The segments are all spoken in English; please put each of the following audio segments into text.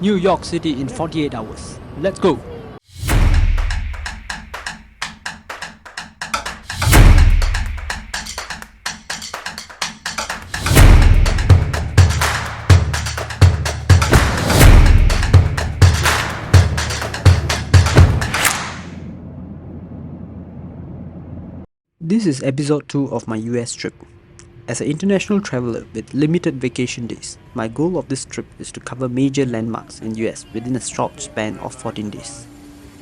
New York City in 48 hours. Let's go! This is episode 2 of my US trip. As an international traveler with limited vacation days, my goal of this trip is to cover major landmarks in US within a short span of 14 days.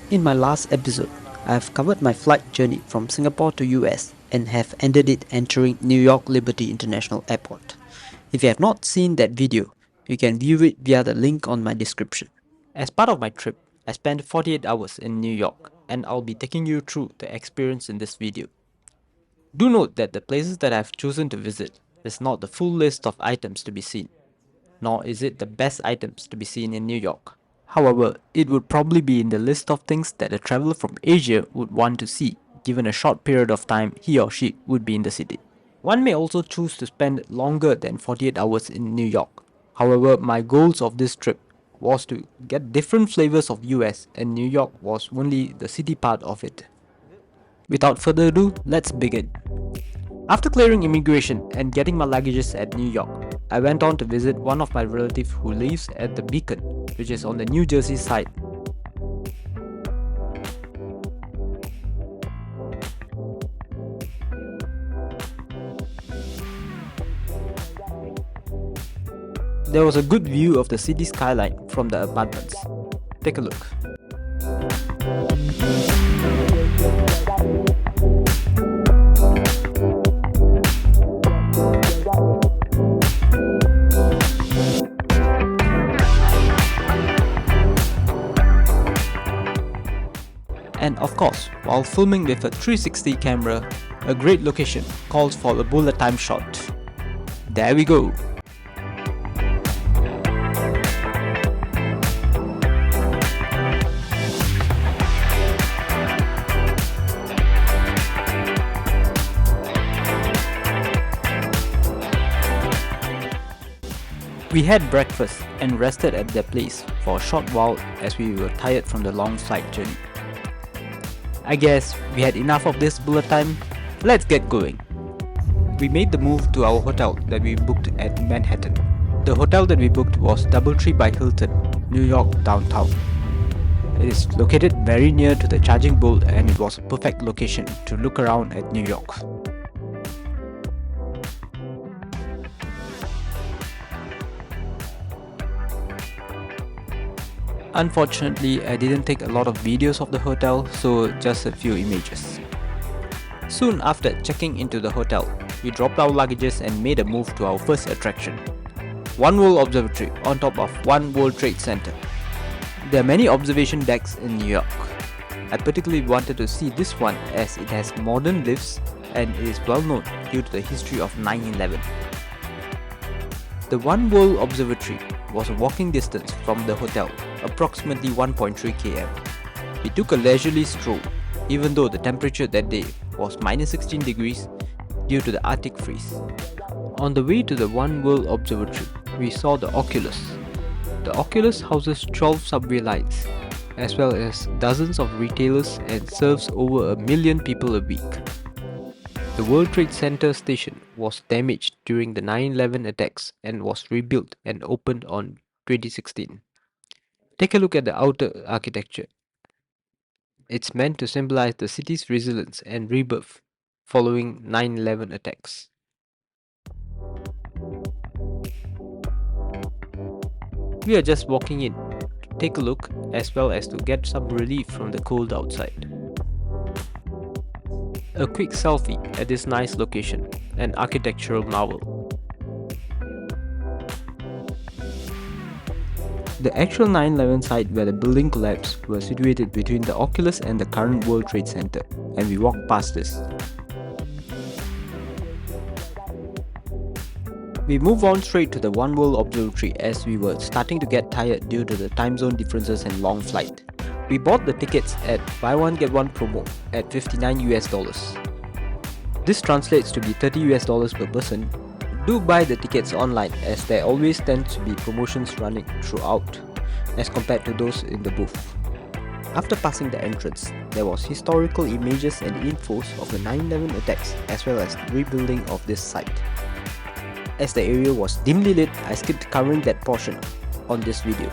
In my last episode, I have covered my flight journey from Singapore to US and have ended it entering New York Liberty International Airport. If you have not seen that video, you can view it via the link on my description. As part of my trip, I spent 48 hours in New York, and I'll be taking you through the experience in this video. Do note that the places that I have chosen to visit is not the full list of items to be seen, nor is it the best items to be seen in New York. However, it would probably be in the list of things that a traveler from Asia would want to see, given a short period of time he or she would be in the city. One may also choose to spend longer than 48 hours in New York. However, my goals of this trip was to get different flavors of US, and New York was only the city part of it. Without further ado, let's begin. After clearing immigration and getting my luggages at New York, I went on to visit one of my relatives who lives at the Beacon, which is on the New Jersey side. There was a good view of the city skyline from the apartments. Take a look. And of course, while filming with a 360 camera, a great location calls for a bullet time shot. There we go! We had breakfast and rested at their place for a short while as we were tired from the long flight journey. I guess we had enough of this bullet time. Let's get going. We made the move to our hotel that we booked at Manhattan. The hotel that we booked was DoubleTree by Hilton, New York downtown. It is located very near to the charging pole, and it was a perfect location to look around at New York. Unfortunately, I didn't take a lot of videos of the hotel, so just a few images. Soon after checking into the hotel, we dropped our luggages and made a move to our first attraction, One World Observatory on top of One World Trade Center. There are many observation decks in New York. I particularly wanted to see this one as it has modern lifts and it is well known due to the history of 9/11. The One World Observatory was a walking distance from the hotel, approximately 1.3 km. We took a leisurely stroll, even though the temperature that day was -16 degrees due to the Arctic freeze. On the way to the One World Observatory, we saw the Oculus. The Oculus houses 12 subway lines, as well as dozens of retailers, and serves over 1 million people a week. The World Trade Center station was damaged during the 9/11 attacks and was rebuilt and opened on 2016. Take a look at the outer architecture. It's meant to symbolize the city's resilience and rebirth following 9/11 attacks. We are just walking in to take a look as well as to get some relief from the cold outside. A quick selfie at this nice location, an architectural marvel. The actual 9/11 site where the building collapsed was situated between the Oculus and the current World Trade Center, and we walked past this. We moved on straight to the One World Observatory as we were starting to get tired due to the time zone differences and long flight. We bought the tickets at buy one get one promo at $59. This translates to be $30 per person. Do buy the tickets online as there always tends to be promotions running throughout. as compared to those in the booth. After passing the entrance, there was historical images and infos of the 9/11 attacks as well as rebuilding of this site. As the area was dimly lit, I skipped covering that portion on this video.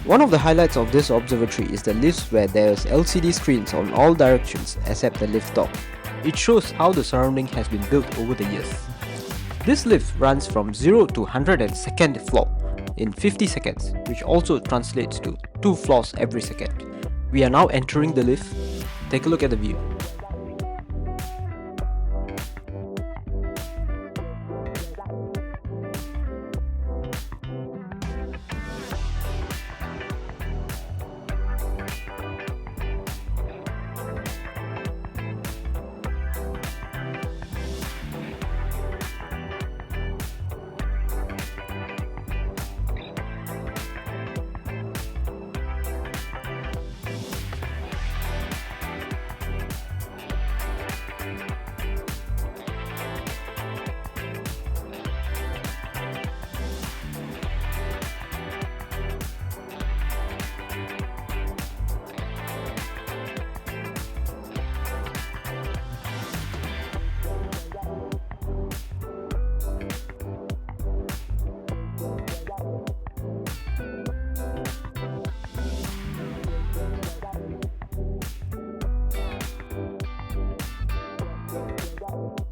One of the highlights of this observatory is the lifts where there's LCD screens on all directions except the lift top. It shows how the surrounding has been built over the years. This lift runs from 0 to 102nd floor in 50 seconds, which also translates to 2 floors every second. We are now entering the lift. Take a look at the view.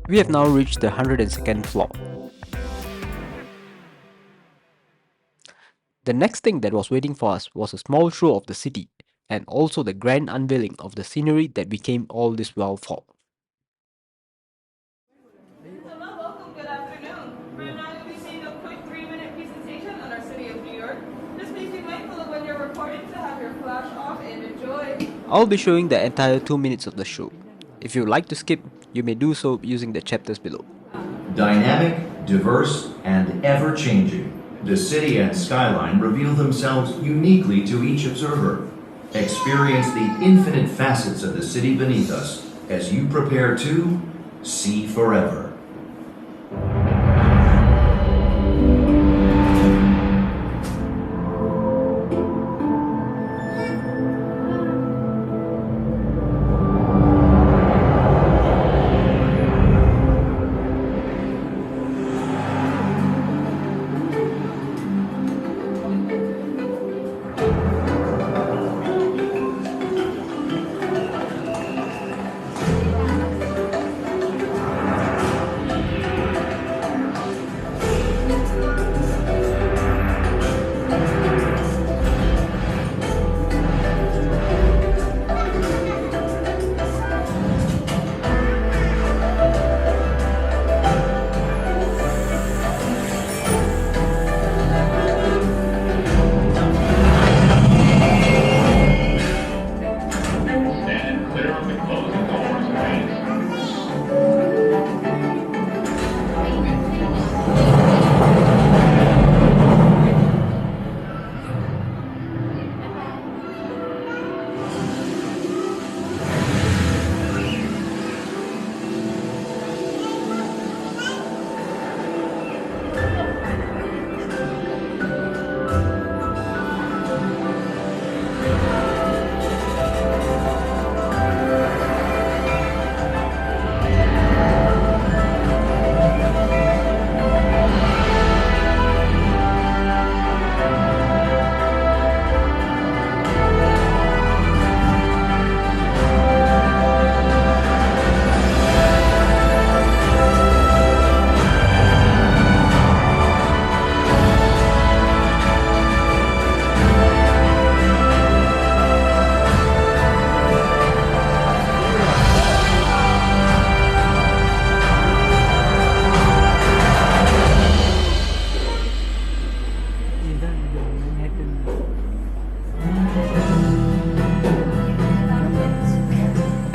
We have now reached the 102nd floor. The next thing that was waiting for us was a small show of the city and also the grand unveiling of the scenery that we came all this while for. Hello, welcome, good afternoon. Right now you'll be seeing a quick 3-minute presentation on our city of New York. Just please be mindful of when you're recording to have your flash off and enjoy. I'll be showing the entire 2 minutes of the show. If you'd like to skip, you may do so using the chapters below. Dynamic, diverse, and ever-changing, the city and skyline reveal themselves uniquely to each observer. Experience the infinite facets of the city beneath us as you prepare to see forever.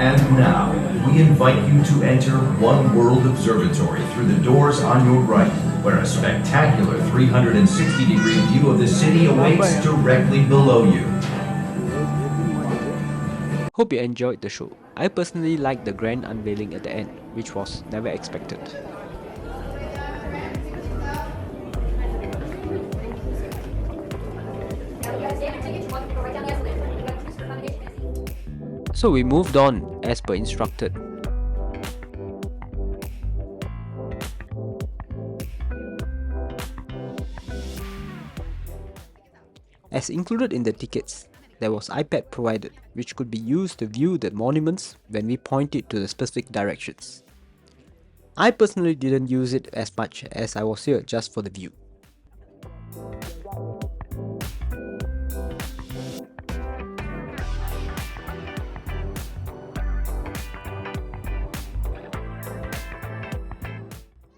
And now, we invite you to enter One World Observatory through the doors on your right, where a spectacular 360-degree view of the city awaits directly below you. Hope you enjoyed the show. I personally liked the grand unveiling at the end, which was never expected. So we moved on as per instructed. As included in the tickets, there was iPad provided which could be used to view the monuments when we pointed to the specific directions. I personally didn't use it as much as I was here just for the view.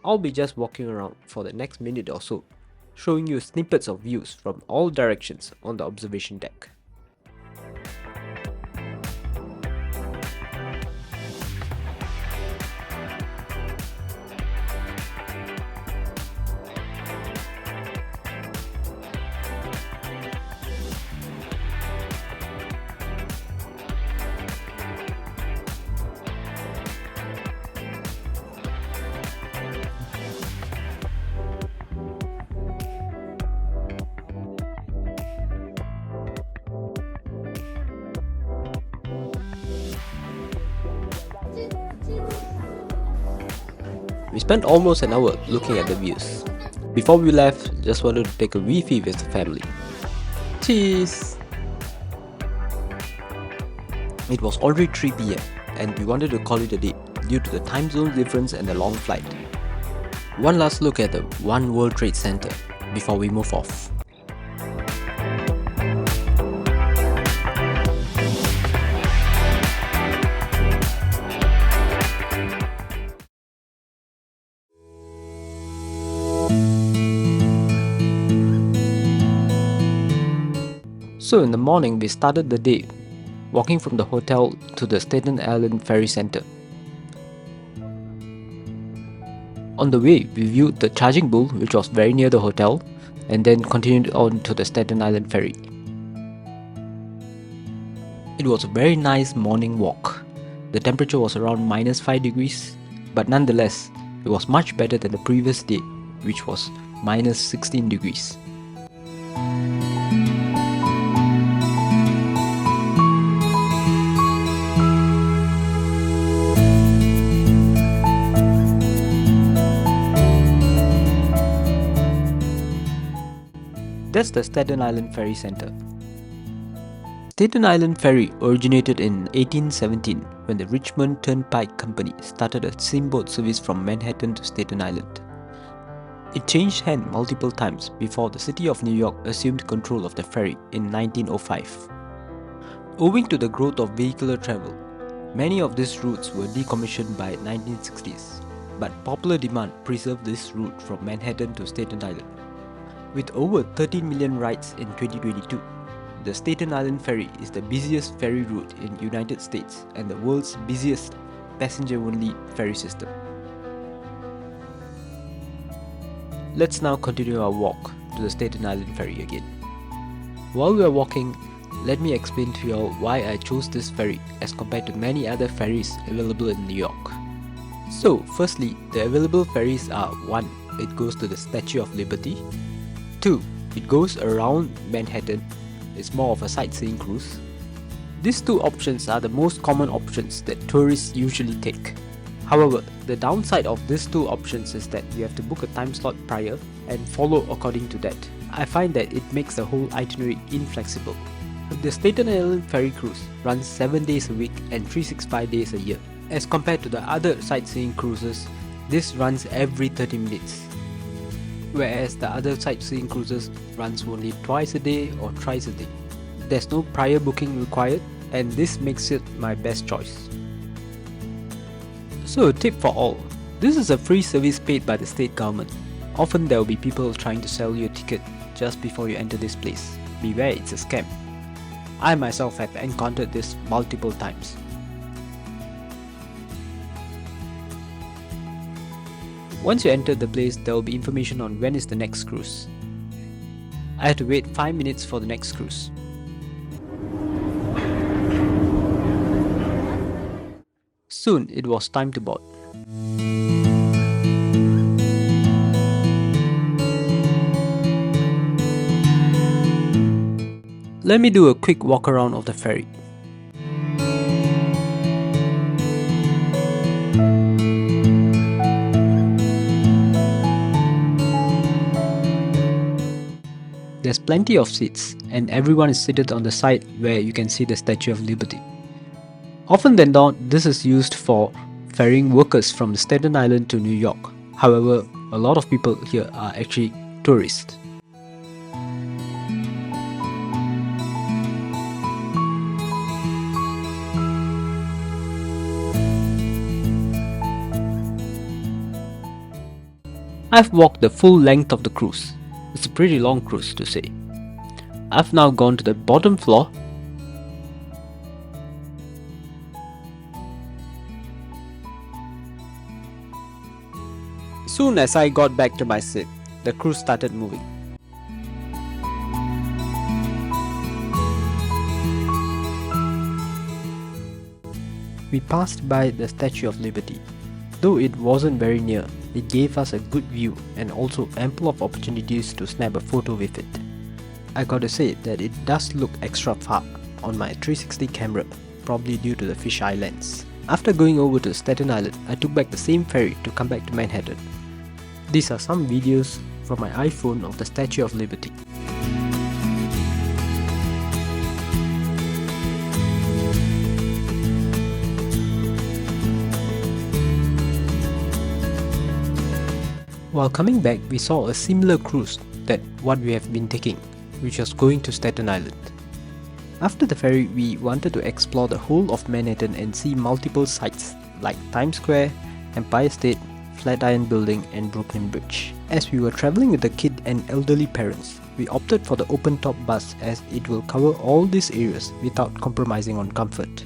I'll be just walking around for the next minute or so, showing you snippets of views from all directions on the observation deck. We spent almost an hour looking at the views. Before we left, just wanted to take a Wi-Fi with the family. Cheese! It was already 3 PM and we wanted to call it a day due to the time zone difference and the long flight. One last look at the One World Trade Center before we move off. So in the morning, we started the day walking from the hotel to the Staten Island Ferry Center. On the way, we viewed the charging bull, which was very near the hotel, and then continued on to the Staten Island Ferry. It was a very nice morning walk. The temperature was around -5 degrees, but nonetheless, it was much better than the previous day, which was -16 degrees. That's the Staten Island Ferry Center. Staten Island Ferry originated in 1817 when the Richmond Turnpike Company started a steamboat service from Manhattan to Staten Island. It changed hands multiple times before the city of New York assumed control of the ferry in 1905. Owing to the growth of vehicular travel, many of these routes were decommissioned by 1960s, but popular demand preserved this route from Manhattan to Staten Island. With over 13 million rides in 2022, the Staten Island Ferry is the busiest ferry route in the United States and the world's busiest passenger-only ferry system. Let's now continue our walk to the Staten Island Ferry again. While we are walking, let me explain to you all why I chose this ferry as compared to many other ferries available in New York. So, firstly, the available ferries are 1. It goes to the Statue of Liberty. 2. It goes around Manhattan. It's more of a sightseeing cruise. These two options are the most common options that tourists usually take. However, the downside of these two options is that you have to book a time slot prior and follow according to that. I find that it makes the whole itinerary inflexible. The Staten Island Ferry cruise runs 7 days a week and 365 days a year. As compared to the other sightseeing cruises, this runs every 30 minutes. Whereas the other sightseeing cruises runs only twice a day or thrice a day. There's no prior booking required, and this makes it my best choice. So a tip for all, this is a free service paid by the state government. Often there will be people trying to sell you a ticket just before you enter this place. Beware, it's a scam. I myself have encountered this multiple times. Once you enter the place, there will be information on when is the next cruise. I had to wait 5 minutes for the next cruise. Soon it was time to board. Let me do a quick walk around of the ferry. There's plenty of seats, and everyone is seated on the side where you can see the Statue of Liberty. Often than not, this is used for ferrying workers from Staten Island to New York. However, a lot of people here are actually tourists. I've walked the full length of the cruise. It's a pretty long cruise to say. I've now gone to the bottom floor. Soon as I got back to my seat, the cruise started moving. We passed by the Statue of Liberty. Though it wasn't very near, it gave us a good view and also ample of opportunities to snap a photo with it. I gotta say that it does look extra far on my 360 camera, probably due to the fisheye lens. After going over to Staten Island, I took back the same ferry to come back to Manhattan. These are some videos from my iPhone of the Statue of Liberty. While coming back, we saw a similar cruise that what we have been taking, which was going to Staten Island. After the ferry, we wanted to explore the whole of Manhattan and see multiple sites like Times Square, Empire State, Flatiron Building and Brooklyn Bridge. As we were traveling with the kid and elderly parents, we opted for the open-top bus as it will cover all these areas without compromising on comfort.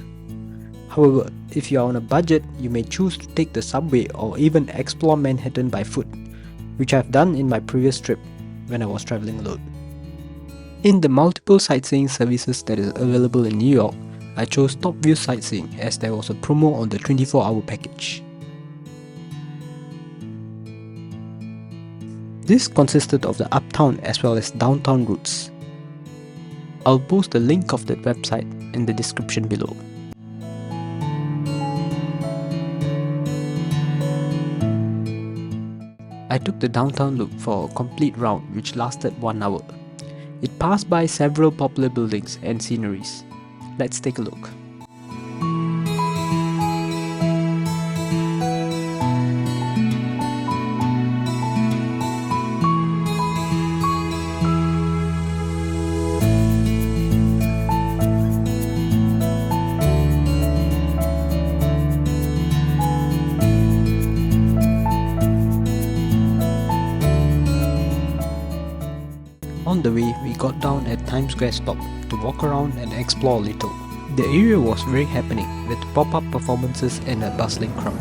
However, if you are on a budget, you may choose to take the subway or even explore Manhattan by foot, which I've done in my previous trip when I was traveling alone. In the multiple sightseeing services that is available in New York, I chose Top View Sightseeing as there was a promo on the 24-hour package. This consisted of the uptown as well as downtown routes. I'll post the link of that website in the description below. I took the downtown loop for a complete round which lasted 1 hour. It passed by several popular buildings and sceneries. Let's take a look. On the way, we got down at Times Square stop to walk around and explore a little. The area was very happening with pop-up performances and a bustling crowd.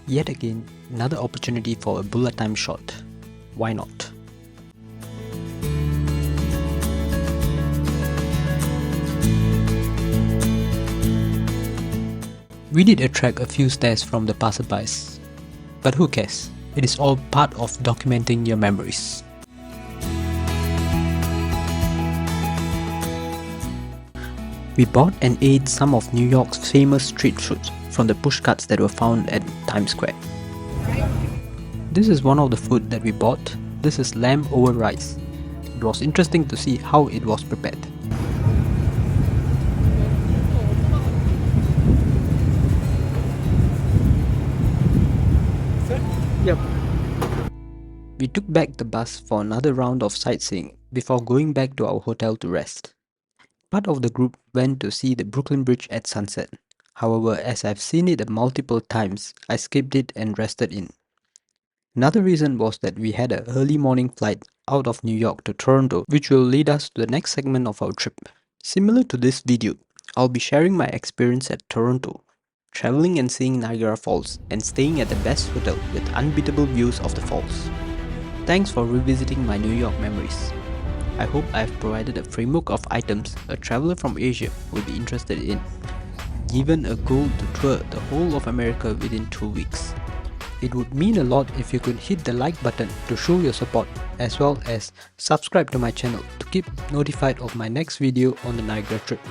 Yet again, another opportunity for a bullet time shot. Why not? We did attract a few stares from the passerbys, but who cares? It is all part of documenting your memories. We bought and ate some of New York's famous street foods from the pushcarts that were found at Times Square. This is one of the food that we bought. This is lamb over rice. It was interesting to see how it was prepared. Yep. We took back the bus for another round of sightseeing before going back to our hotel to rest. Part of the group went to see the Brooklyn Bridge at sunset. However, as I've seen it multiple times, I skipped it and rested in. Another reason was that we had an early morning flight out of New York to Toronto, which will lead us to the next segment of our trip. Similar to this video, I'll be sharing my experience at Toronto, traveling and seeing Niagara Falls, and staying at the best hotel with unbeatable views of the falls. Thanks for revisiting my New York memories. I hope I have provided a framework of items a traveler from Asia will be interested in, given a goal to tour the whole of America within 2 weeks. It would mean a lot if you could hit the like button to show your support, as well as subscribe to my channel to keep notified of my next video on the Niagara trip.